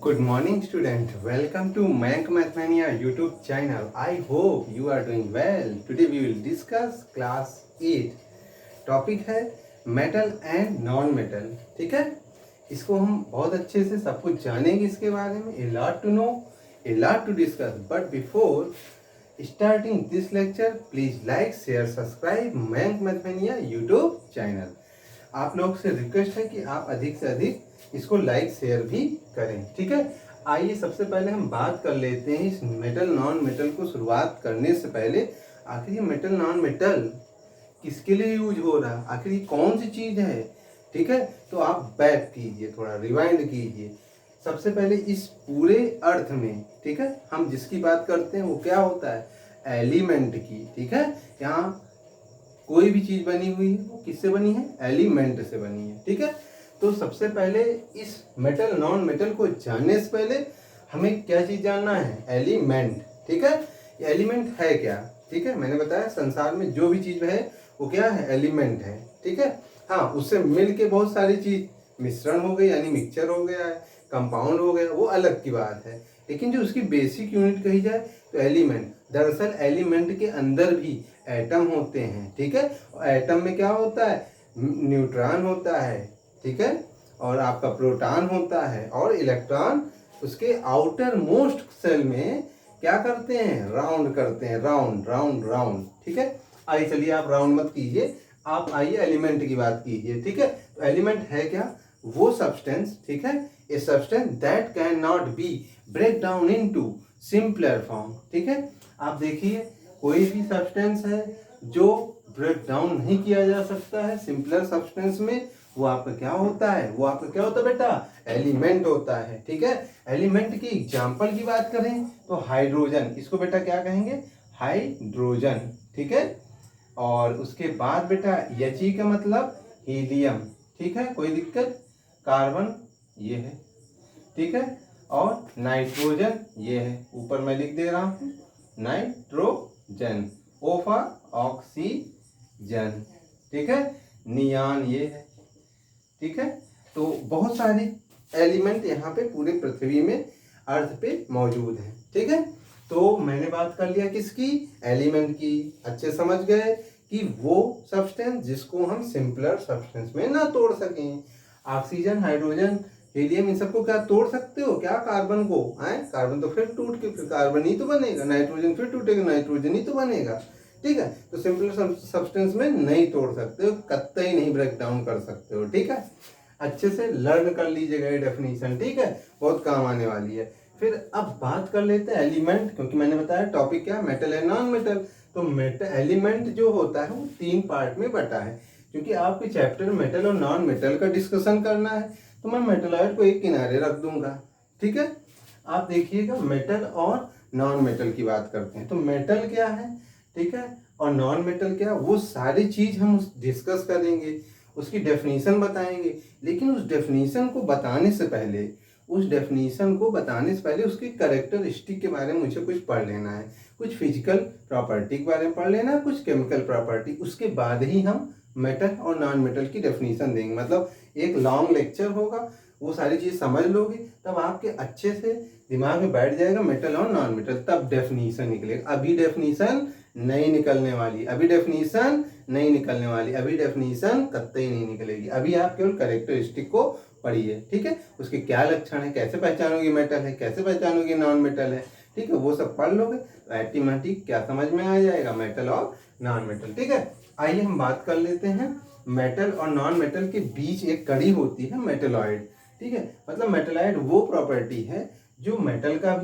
Good morning, student. Welcome to Mayank Mathmania YouTube channel. I hope you are doing well. Today we will discuss class 8. Topic है metal and non metal. ठीक है, इसको हम बहुत अच्छे से सब कुछ जानेंगे इसके बारे में. A lot to know, a lot to discuss. But before starting this lecture, please like, share, subscribe Mayank Mathmania YouTube channel. आप लोग से रिक्वेस्ट है कि आप अधिक से अधिक इसको लाइक शेयर भी करें. ठीक है, आइए सबसे पहले हम बात कर लेते हैं इस मेटल नॉन मेटल को. शुरुआत करने से पहले आखिर ये मेटल नॉन मेटल किसके लिए यूज हो रहा है, आखिर ये कौन सी चीज है. ठीक है, तो आप बैक कीजिए, थोड़ा रिवाइंड कीजिए. सबसे पहले इस पूरे अर्थ में, ठीक है, हम जिसकी बात करते हैं वो क्या होता है, एलिमेंट की. ठीक है, यहाँ कोई भी चीज बनी हुई है वो किससे बनी है, एलिमेंट से बनी है. ठीक है, तो सबसे पहले इस मेटल नॉन मेटल को जानने से पहले हमें क्या चीज जानना है, एलिमेंट. ठीक है, ये एलिमेंट है क्या. ठीक है, मैंने बताया संसार में जो भी चीज है वो क्या है, एलिमेंट है. ठीक है, हाँ, उससे मिल के बहुत सारी चीज मिश्रण हो गई, यानी मिक्सचर हो गया है, कंपाउंड हो गया, वो अलग की बात है. लेकिन जो उसकी बेसिक यूनिट कही जाए तो एलिमेंट. दरअसल एलिमेंट के अंदर भी एटम होते हैं. ठीक है, एटम में क्या होता है, न्यूट्रॉन होता है. ठीक है, और आपका प्रोटॉन होता है, और इलेक्ट्रॉन उसके आउटर मोस्ट सेल में क्या करते हैं, राउंड करते हैं, राउंड राउंड राउंड. ठीक है, आइए चलिए आप राउंड मत कीजिए, आप आइए एलिमेंट की बात कीजिए. ठीक है, तो एलिमेंट है क्या, वो सब्सटेंस. ठीक है, a substance that can not be break down into simpler form. ठीक है, आप देखिए कोई भी सब्सटेंस है जो ब्रेक डाउन नहीं किया जा सकता है सिंपलर सब्सटेंस में, वो आपका क्या होता है, वो आपका क्या होता है बेटा, एलिमेंट होता है. ठीक है, एलिमेंट की एग्जांपल की बात करें तो हाइड्रोजन, इसको बेटा क्या कहेंगे, हाइड्रोजन. ठीक है, और उसके बाद बेटा He का मतलब हीलियम. ठीक है, कोई दिक्कत, कार्बन ये है. ठीक है, और नाइट्रोजन ये है, ऊपर मैं लिख दे रहा हूं नाइट्रोजन. O for oxygen. ठीक है, नियान ये है. ठीक है, तो बहुत सारे एलिमेंट यहाँ पे पूरे पृथ्वी में अर्थ पे मौजूद हैं. ठीक है, तो मैंने बात कर लिया किसकी, एलिमेंट की. अच्छे समझ गए कि वो सब्सटेंस जिसको हम सिंपलर सब्सटेंस में ना तोड़ सकें. ऑक्सीजन, हाइड्रोजन, हीलियम, इन सबको क्या तोड़ सकते हो क्या, कार्बन को है, कार्बन तो फिर टूट के फिर कार्बन ही तो बनेगा, नाइट्रोजन फिर टूटेगा, नाइट्रोजन ही तो बनेगा. ठीक है, तो सिंपल सब्सटेंस में नहीं तोड़ सकते हो, कतई नहीं ब्रेक डाउन कर सकते हो. ठीक है, अच्छे से लर्न कर लीजिएगा ये डेफिनेशन. ठीक है, बहुत काम आने वाली है. फिर अब बात कर लेते हैं एलिमेंट, क्योंकि मैंने बताया टॉपिक क्या, मेटल है नॉन मेटल. तो मेटल एलिमेंट जो होता है वो 3 पार्ट में बटा है. क्योंकि आपके चैप्टर मेटल और नॉन मेटल का डिस्कशन करना है तो मैं मेटलॉइड को एक किनारे रख दूंगा. ठीक है, आप देखिएगा मेटल और नॉन मेटल की बात करते हैं. तो मेटल क्या है, ठीक है, और नॉन मेटल क्या, वो सारी चीज हम डिस्कस करेंगे, उसकी डेफिनेशन बताएंगे. लेकिन उस डेफिनेशन को बताने से पहले उसके कैरेक्टरिस्टिक के बारे में मुझे कुछ पढ़ लेना है, कुछ फिजिकल प्रॉपर्टी के बारे में पढ़ लेना है, कुछ केमिकल प्रॉपर्टी. उसके बाद ही हम मेटल और नॉन मेटल की डेफिनेशन देंगे. मतलब एक लॉन्ग लेक्चर होगा, वो सारी चीज समझ लोगे तब आपके अच्छे से दिमाग में बैठ जाएगा मेटल और नॉन मेटल, तब डेफिनेशन निकलेगा. अभी डेफिनेशन नहीं निकलने वाली, अभी डेफिनेशन कतई नहीं निकलेगी. अभी आप केवल कैरेक्टरिस्टिक को पढ़िए. ठीक है, उसके क्या लक्षण है, कैसे पहचानोगे मेटल है, कैसे पहचानोगे नॉन मेटल है. ठीक है, वो सब पढ़ लोगे तो ऑटोमेटिक क्या समझ में आ जाएगा, मेटल और नॉन मेटल. ठीक है, आइए हम बात कर लेते हैं मेटल और नॉन मेटल के बीच एक कड़ी होती है, मेटलॉइड. ठीक है, मतलब मेटलॉइड वो प्रॉपर्टी है जो मेटल का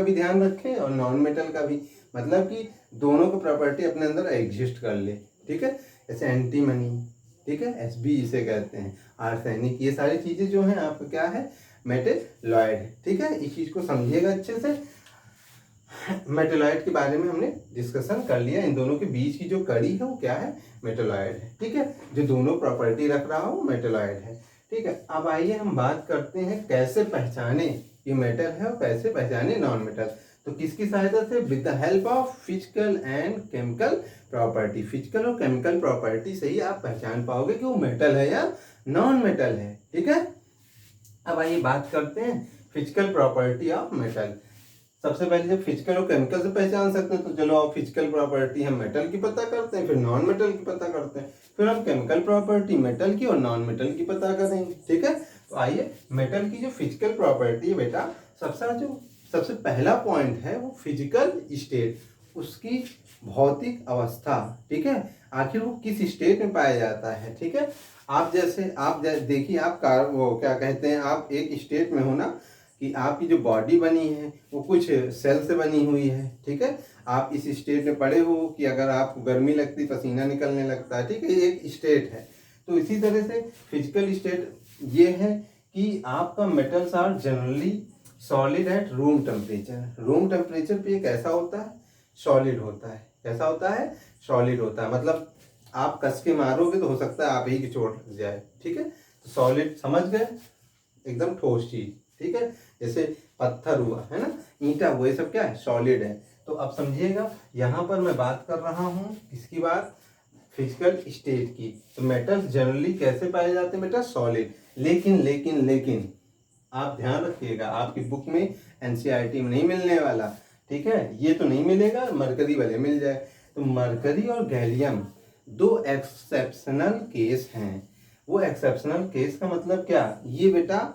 भी ध्यान रखे और नॉन मेटल का भी, मतलब कि दोनों को प्रॉपर्टी अपने अंदर एग्जिस्ट कर ले. ठीक है, जैसे एंटीमनी, ठीक है, Sb इसे कहते हैं, आर्सेनिक, ये सारी चीजें जो हैं आपका क्या है, मेटलॉइड. ठीक है, इस चीज को समझिएगा अच्छे से. मेटलॉइड के बारे में हमने डिस्कशन कर लिया. इन दोनों के बीच की जो कड़ी है वो क्या है, मेटलॉइड है. ठीक है, जो दोनों प्रॉपर्टी रख रहा हो मेटलॉइड है. ठीक है, अब आइए हम बात करते हैं कैसे पहचाने ये मेटल है और कैसे पहचाने नॉन मेटल. तो किसकी सहायता से, with the help of physical and chemical property. Physical और केमिकल प्रॉपर्टी से ही आप पहचान पाओगे कि वो मेटल है या नॉन मेटल है. ठीक है, अब आइए बात करते हैं फिजिकल प्रॉपर्टी ऑफ मेटल। सबसे पहले जब फिजिकल और केमिकल से पहचान सकते हैं तो चलो आप फिजिकल प्रॉपर्टी हम मेटल की पता करते हैं, फिर नॉन मेटल की पता करते हैं, फिर हम केमिकल प्रॉपर्टी मेटल की और नॉन मेटल की पता करेंगे। ठीक है, तो आइए मेटल की जो फिजिकल प्रॉपर्टी है बेटा, सबसे पहला पॉइंट है वो फिजिकल स्टेट, उसकी भौतिक अवस्था। ठीक है, आखिर वो किस स्टेट में पाया जाता है। ठीक है, आप देखिए, आप कार वो क्या कहते हैं, आप एक स्टेट में हो ना कि आपकी जो बॉडी बनी है वो कुछ सेल से बनी हुई है। ठीक है, आप इस स्टेट में पड़े हो कि अगर आपको गर्मी लगती पसीना निकलने लगता है। ठीक है, ये एक स्टेट है। तो इसी तरह से फिजिकल स्टेट ये है कि आपका metals are generally solid at room temperature. Room temperature पे ये कैसा होता है, सॉलिड होता है। कैसा होता है, सॉलिड होता है। मतलब आप कस के मारोगे तो हो सकता है आप ही की चोट लग जाए। ठीक है, तो सॉलिड समझ गए, एकदम ठोस चीज। ठीक है, जैसे पत्थर हुआ है ना, ईंटा हुआ, ये सब क्या है, सॉलिड है। तो अब समझिएगा, यहाँ पर मैं बात कर रहा हूँ किसकी बात, फिजिकल स्टेट की। तो मेटल्स जनरली कैसे पाए जाते हैं बेटा, सॉलिड। लेकिन लेकिन लेकिन आप ध्यान रखिएगा, आपकी बुक में एनसीईआरटी में नहीं मिलने वाला। ठीक है, ये तो नहीं मिलेगा, मरकरी वाले मिल जाए। तो मरकरी और गैलियम दो एक्सेप्शनल केस हैं। वो एक्सेप्शनल केस का मतलब क्या, ये बेटा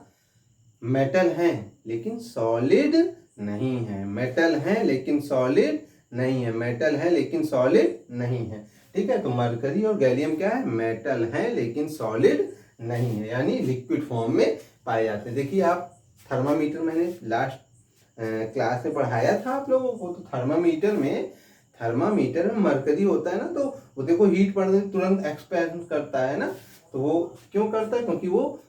मेटल हैं लेकिन सॉलिड नहीं है। मेटल हैं लेकिन सॉलिड नहीं है। मेटल है लेकिन सॉलिड नहीं है। ठीक है, तो मरकरी और गैलियम क्या है, मेटल हैं लेकिन सॉलिड नहीं है, यानी लिक्विड फॉर्म में पाए जाते हैं। देखिए आप थर्मामीटर, मैंने लास्ट क्लास में पढ़ाया था आप लोगों को, तो थर्मामीटर में मरकरी होता है ना, तो वो देखो हीट पड़ने से तुरंत एक्सपेंड करता है ना। तो वो क्यों करता है, क्योंकि वो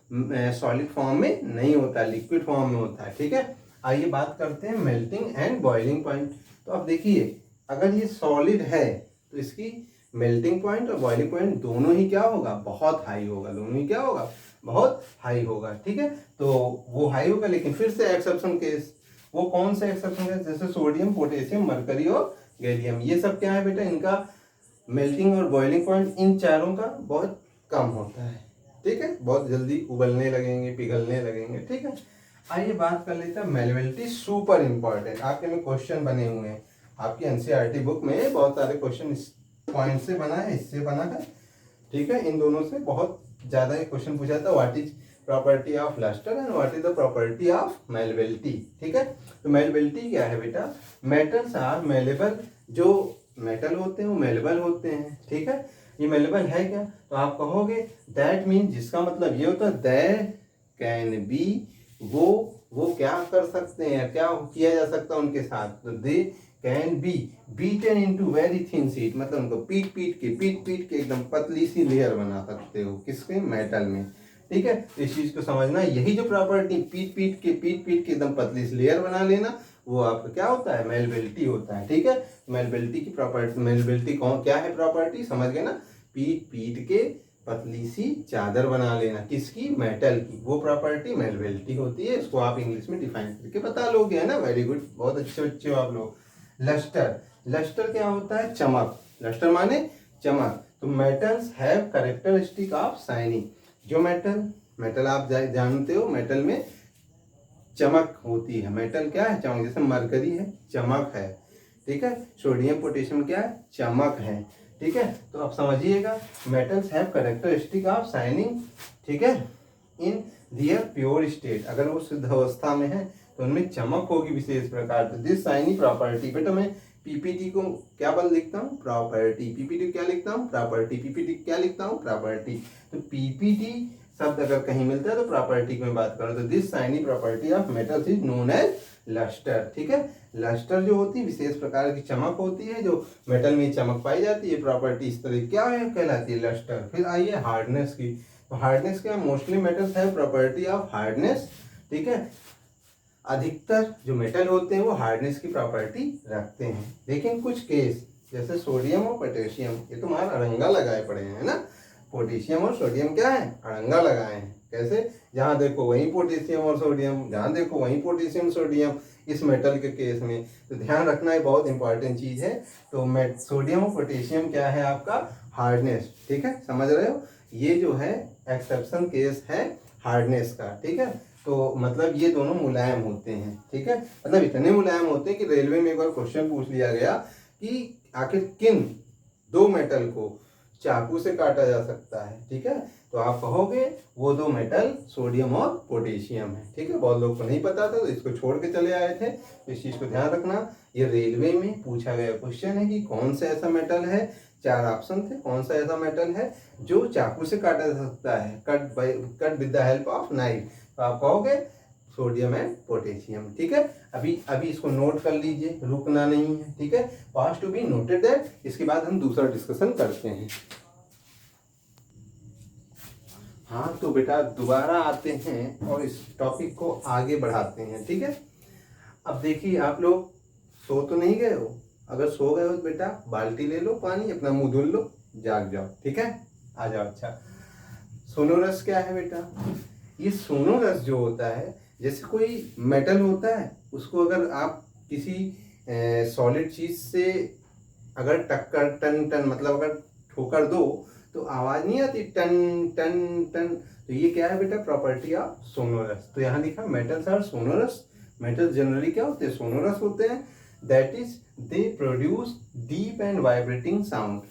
सॉलिड फॉर्म में नहीं होता, लिक्विड फॉर्म में होता है। ठीक है, आइए बात करते हैं मेल्टिंग एंड बॉइलिंग पॉइंट। तो अब देखिए, अगर ये सॉलिड है तो इसकी मेल्टिंग पॉइंट और बॉइलिंग पॉइंट दोनों ही क्या होगा, बहुत हाई होगा। दोनों ही क्या होगा, बहुत हाई होगा। ठीक है, तो वो हाई होगा, लेकिन फिर से एक्सेप्शन केस, वो कौन सा एक्सेप्शन केस, जैसे सोडियम, पोटेशियम, मरकरी और गैलियम, ये सब क्या है बेटा, इनका मेल्टिंग और बॉइलिंग पॉइंट इन चारों का बहुत कम होता है। ठीक है, बहुत जल्दी उबलने लगेंगे, पिघलने लगेंगे। ठीक है, आइए बात कर लेते हैं मेलेबिलिटी, सुपर इंपॉर्टेंट। आपके में क्वेश्चन बने हुए हैं, आपकी एनसीईआरटी बुक में बहुत सारे क्वेश्चन इस पॉइंट से बना है, इससे बना है। ठीक है, इन दोनों से बहुत ज्यादा एक क्वेश्चन पूछा था, what is property of lustre and what is the property of malleability. ठीक है, तो मेलेबिलिटी क्या है बेटा, मेटल्स आर मेलेबल। जो मेटल होते हैं वो मेलेबल होते हैं। ठीक है, ये मेलेबल है क्या, तो आप कहोगे दैट मीन, जिसका मतलब ये होता है दैट कैन बी, वो क्या कर सकते हैं, क्या किया जा सकता है उनके साथ, तो they can be beaten into very thin sheet, मतलब उनको पीट पीट के एकदम पतली सी लेयर बना सकते हो, किसके, मेटल में। ठीक है, तो इस चीज को समझना, यही जो प्रॉपर्टी पीट पीट के एकदम पतली सी लेयर बना लेना, वो आपका क्या होता है, मेलेबिलिटी होता है। ठीक है, मेलेबिलिटी की प्रॉपर्टी, मेलेबिलिटी कौन क्या है प्रॉपर्टी, समझ गए ना, पीट के पतली सी चादर बना लेना, किसकी, मेटल की, वो प्रॉपर्टी मेलेबिलिटी होती है। इसको आप इंग्लिश में डिफाइन करके बता लोगे, है ना, वेरी गुड, बहुत अच्छे बच्चे हो आप लोग। लस्टर, लस्टर क्या होता है, चमक। लस्टर माने चमक। तो metals have characteristic of shining. जो मेटल आप जानते हो, मेटल में चमक होती है। मेटल क्या है, चमक। जैसे मरकरी है, चमक है। ठीक है, सोडियम पोटेशियम क्या है, चमक है। ठीक है, तो अब समझिएगा, metals have characteristic of shining. ठीक है, इन दियर प्योर स्टेट, अगर वो शुद्ध अवस्था में है तो उनमें चमक होगी विशेष प्रकार से। दिस शाइनी प्रॉपर्टी, बेटा मैं पीपीटी को क्या बल लिखता हूँ, प्रॉपर्टी। पीपीटी क्या लिखता हूँ, प्रॉपर्टी। पीपीटी क्या लिखता हूँ, प्रॉपर्टी। तो पीपीटी शब्द अगर कहीं मिलता है तो प्रॉपर्टी की मैं बात करूँ, तो this shiny property of metals is known as lustre. ठीक है, लस्टर जो होती है विशेष प्रकार की चमक होती है, जो मेटल में चमक पाई जाती है, प्रॉपर्टी इस तरह क्या है, कहलाती है लस्टर। फिर आइए हार्डनेस की। तो हार्डनेस क्या, मोस्टली मेटल्स है प्रॉपर्टी ऑफ हार्डनेस। ठीक है, अधिकतर जो मेटल होते हैं वो हार्डनेस की प्रॉपर्टी रखते हैं, लेकिन कुछ केस जैसे सोडियम और पोटेशियम, ये तो मार अड़ंगा लगाए पड़े हैं, है ना। पोटेशियम और सोडियम क्या है, अड़ंगा लगाए हैं। कैसे, जहाँ देखो वहीं पोटेशियम और सोडियम, जहाँ देखो वहीं पोटेशियम सोडियम, इस मेटल के केस में। तो ध्यान रखना है, बहुत इंपॉर्टेंट चीज है। तो सोडियम और पोटेशियम क्या है आपका, हार्डनेस। ठीक है, समझ रहे हो, ये जो है एक्सेप्शन केस है हार्डनेस का। ठीक है, तो मतलब ये दोनों मुलायम होते हैं, ठीक है। मतलब इतने मुलायम होते हैं कि रेलवे में एक बार क्वेश्चन पूछ लिया गया कि आखिर किन दो मेटल को चाकू से काटा जा सकता है, ठीक है। तो आप कहोगे वो दो मेटल सोडियम और पोटेशियम है, ठीक है। बहुत लोग को नहीं पता था तो इसको छोड़ के चले आए थे, तो इस चीज़ को ध्यान रखना। ये रेलवे में पूछा गया क्वेश्चन है कि कौन सा ऐसा मेटल है, 4 ऑप्शन थे, कौन सा ऐसा मेटल है जो चाकू से काटा जा सकता है, cut with the help of knife. तो आप कहोगे सोडियम एंड पोटेशियम, ठीक है। अभी अभी इसको नोट कर लीजिए, रुकना नहीं है, ठीक है। Past to be noted that. इसके बाद हम दूसरा डिस्कशन करते हैं। हाँ तो बेटा दोबारा आते हैं और इस टॉपिक को आगे बढ़ाते हैं, ठीक है। अब देखिए आप लोग सो तो नहीं गए हो, अगर सो गए हो तो बेटा बाल्टी ले लो पानी, अपना मुंह धुल लो, जाग जाओ, ठीक है। आ जाओ। अच्छा, सोनोरस क्या है बेटा? ये सोनोरस जो होता है, जैसे कोई मेटल होता है उसको अगर आप किसी सॉलिड चीज से अगर टक्कर टन टन मतलब अगर ठोकर दो तो आवाज नहीं आती टन टन टन। तो ये क्या है बेटा? Property of sonorous. तो यहाँ लिखा metals are sonorous. Metals generally क्या होते हैं? सोनोरस होते हैं। That is they produce deep and vibrating sound.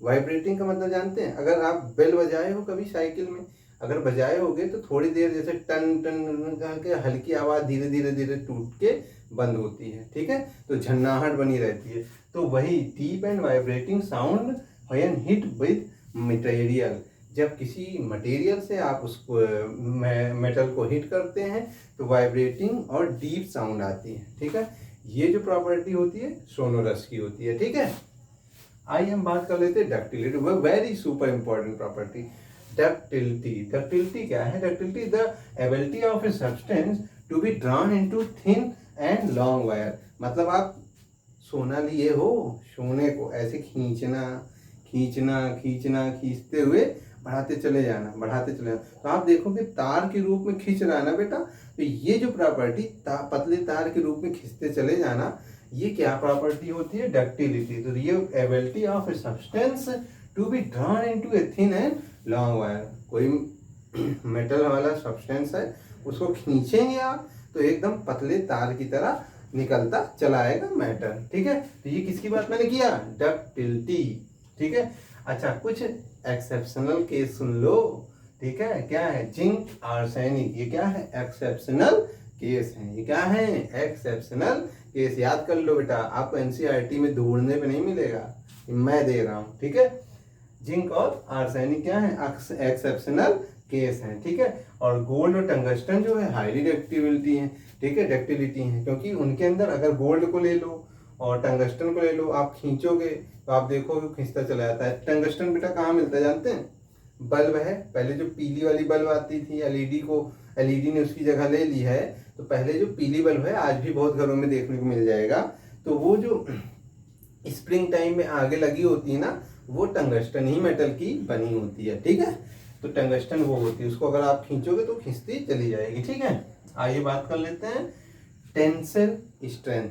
Vibrating का मतलब जानते हैं? अगर आप बेल बजाए हो कभी साइकिल में, अगर बजाए होगे तो थोड़ी देर जैसे टन टन करके हल्की आवाज धीरे धीरे धीरे टूट के बंद होती है, ठीक है। तो झन्नाहट बनी रहती है। तो वही deep and vibrating sound when hit with material, जब किसी मटेरियल से आप उसको मेटल को हिट करते हैं तो वाइब्रेटिंग और डीप साउंड आती है, ठीक है। ये जो प्रॉपर्टी होती है सोनोरस की होती है, ठीक है। आइए हम बात कर लेते हैं डक्टिलिटी, वो very super important property. Ductility, ductility क्या है? Ductility the ability of a substance to be drawn into thin and long wire. मतलब आप सोना लिए हो, सोने को ऐसे खींचना खींचना खींचना, खींचते हुए बढ़ाते चले जाना, बढ़ाते चले जाना। तो आप देखोगे तार के रूप में खींच रहा है ना बेटा। तो ये जो प्रॉपर्टी पतले तार के रूप में खींचते चले जाना, ये क्या प्रॉपर्टी होती है? डक्टिलिटी। तो ये ability of a substance to be drawn into a thin and long wire. कोई मेटल वाला सब्सटेंस है, उसको खींचेंगे आप तो एकदम पतले तार की तरह निकलता चला आएगा मैटर, ठीक है। तो ये किसकी बात मैंने किया? डक्टिलिटी, ठीक है। अच्छा, कुछ एक्सेप्शनल केस सुन लो, ठीक है। क्या है? जिंक आर्सेनिक, ये क्या है? एक्सेप्शनल केस है। ये क्या है? Exceptional case. याद कर लो बेटा, आपको एनसीईआरटी में ढूंढने पे नहीं मिलेगा, मैं दे रहा हूँ, ठीक है। जिंक और आर्सेनिक क्या है? एक्सेप्शनल केस है, ठीक है। और गोल्ड और टंगस्टन जो है हाईली डक्टिबिलिटी है, ठीक है, डक्टिलिटी है, क्योंकि उनके अंदर अगर गोल्ड को ले लो और टंगस्टन को ले लो, आप खींचोगे तो आप देखोगे खींचता चला जाता है। टंगस्टन बेटा कहाँ मिलता है जानते हैं? बल्ब है, पहले जो पीली वाली बल्ब आती थी, एलईडी ने उसकी जगह ले ली है। तो पहले जो पीली बल्ब है आज भी बहुत घरों में देखने को मिल जाएगा, तो वो जो स्प्रिंग टाइम में आगे लगी होती है ना, वो टंगस्टन ही मेटल की बनी होती है, ठीक है। तो टंगस्टन वो होती है, उसको अगर आप खींचोगे तो खींचती चली जाएगी, ठीक है। आइए बात कर लेते हैं टेंसिल स्ट्रेंथ।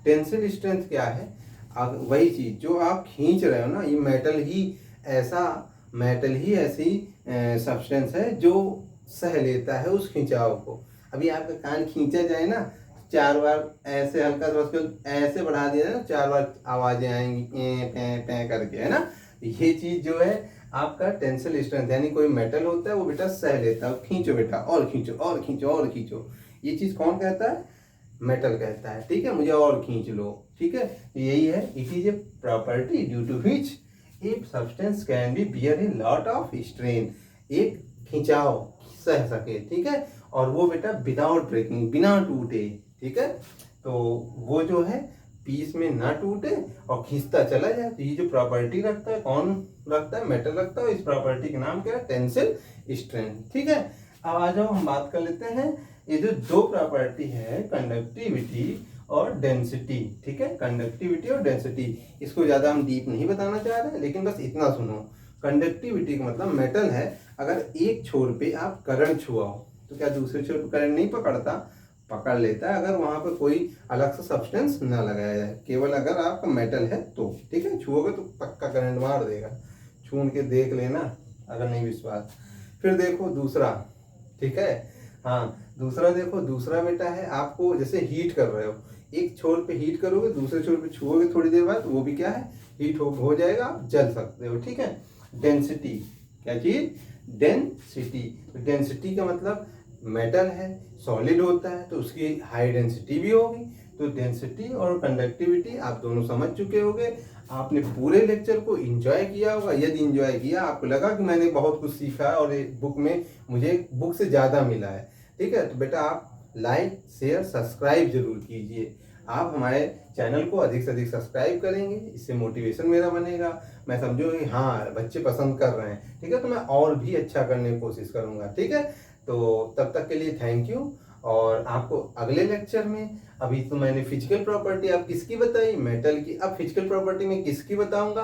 टेंसिल स्ट्रेंथ क्या है? वही चीज जो आप खींच रहे हो ना, ये मेटल ही ऐसी सब्सटेंस है जो सह लेता है उस खिंचाव को। अभी आपका कान खींचा जाए ना, 4 बार ऐसे हल्का सा उसको ऐसे बढ़ा दिया ना, 4 बार आवाजें आएंगी पे करके, है ना। ये चीज जो है आपका टेंसिल स्ट्रेंथ, यानी कोई मेटल होता है वो बेटा सह लेता है। खींचो बेटा, और खींचो और खींचो और खींचो, ये चीज कौन कहता है? मेटल कहता है, ठीक है। मुझे और खींच लो, ठीक है। यही है, it is a property due to which a substance can be bear a lot of strain. एक खिंचाव सह सके, ठीक है। और वो बेटा विदाउट ब्रेकिंग, बिना टूटे, ठीक है। तो वो जो है पीस में ना टूटे और खींचता चला जाए। तो ये जो प्रॉपर्टी रखता है, कौन रखता है? मेटल रखता है। इस प्रॉपर्टी का नाम क्या है? टेंसिल स्ट्रेंथ, ठीक है। अब आ जाओ हम बात कर लेते हैं, ये जो दो प्रॉपर्टी है, कंडक्टिविटी और डेंसिटी, ठीक है। कंडक्टिविटी और डेंसिटी, इसको ज्यादा हम डीप नहीं बताना चाह रहे हैं, लेकिन बस इतना सुनो। कंडक्टिविटी का मतलब मेटल है, अगर एक छोर पे आप करंट छुआओ तो क्या दूसरे छोर पे करंट नहीं पकड़ता? पकड़ लेता है, अगर वहां पर कोई अलग सा सब्सटेंस ना लगाया जाए, केवल अगर आपका मेटल है तो, ठीक है। छुओगे तो पक्का करंट मार देगा, छू के देख लेना अगर नहीं विश्वास। फिर देखो दूसरा, ठीक है, हाँ, दूसरा देखो, दूसरा बेटा है आपको जैसे हीट कर रहे हो, एक छोर पे हीट करोगे, दूसरे छोर पे छुओगे थोड़ी देर बाद, वो भी क्या है, हीट हो जाएगा, आप जल सकते हो। ठीक है। डेंसिटी, क्या चीज, डेंसिटी। तो डेंसिटी का मतलब मेटल है, सॉलिड होता है तो उसकी हाई डेंसिटी भी होगी। तो डेंसिटी और कंडक्टिविटी आप दोनों समझ चुके होंगे। आपने पूरे लेक्चर को एंजॉय किया होगा। यदि एंजॉय किया, आपको लगा कि मैंने बहुत कुछ सीखा है और बुक में मुझे बुक से ज़्यादा मिला है, ठीक है, तो बेटा आप लाइक शेयर सब्सक्राइब जरूर कीजिए। आप हमारे चैनल को अधिक से अधिक सब्सक्राइब करेंगे, इससे मोटिवेशन मेरा बनेगा, मैं समझो कि हाँ बच्चे पसंद कर रहे हैं। ठीक है, तो मैं और भी अच्छा करने की कोशिश करूँगा। ठीक है, तो तब तक के लिए थैंक यू। और आपको अगले लेक्चर में, अभी तो मैंने फिजिकल प्रॉपर्टी आप किसकी बताई, मेटल की, अब फिजिकल प्रॉपर्टी में किसकी बताऊंगा,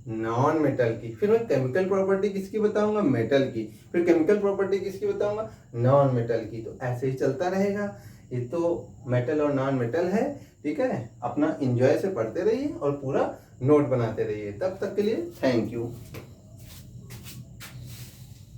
नॉन मेटल की। फिर मैं केमिकल प्रॉपर्टी किसकी बताऊंगा, मेटल की। फिर केमिकल प्रॉपर्टी किसकी बताऊंगा, नॉन मेटल की। तो ऐसे ही चलता रहेगा। ये तो मेटल और नॉन मेटल है। ठीक है, अपना इंजॉय से पढ़ते रहिए और पूरा नोट बनाते रहिए। तब तक के लिए थैंक यू।